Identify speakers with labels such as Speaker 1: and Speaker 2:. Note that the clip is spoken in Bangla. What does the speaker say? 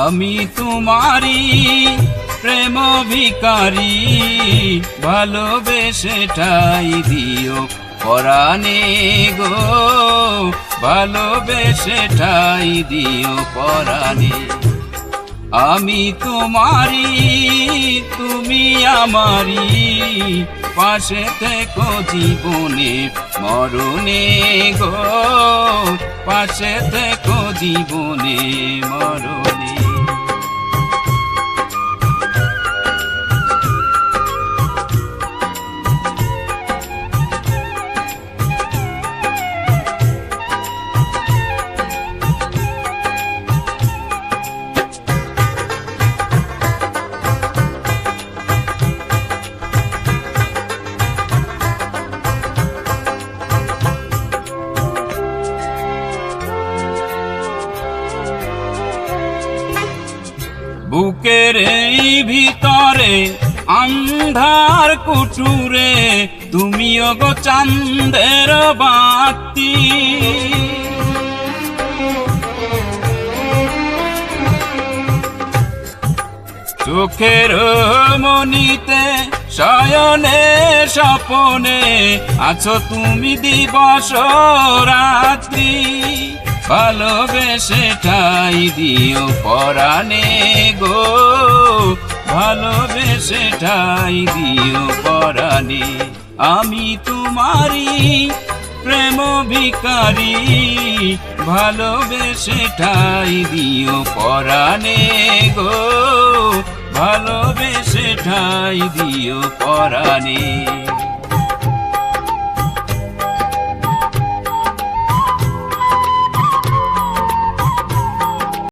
Speaker 1: আমি তোমারি প্রেম ভিখারি, ভালোবেসে ঠাই দিও পরাণে গো, ভালোবেসে ঠাই দিও পরাণে। আমি তোমারি তুমি আমারি, পাশে থেকো জীবনে মরণে গো, পাশে থেকো জীবনে মরণে। বুকের এই ভিতরে আন্ধার কুটুরে, তুমিও গো চাঁদের বাতি। চোখের মনিতে শয়নে স্বপনে আছো তুমি দিবস রাত্রি, ভালোবেসে ঠাই দিও পরাণে গো, ভালোবেসে ঠাই দিও পরাণে। আমি তোমারি প্রেম ভিখারি, ভালোবেসে ঠাই দিও পরাণে গো, ভালোবেসে ঠাই দিও পরাণে।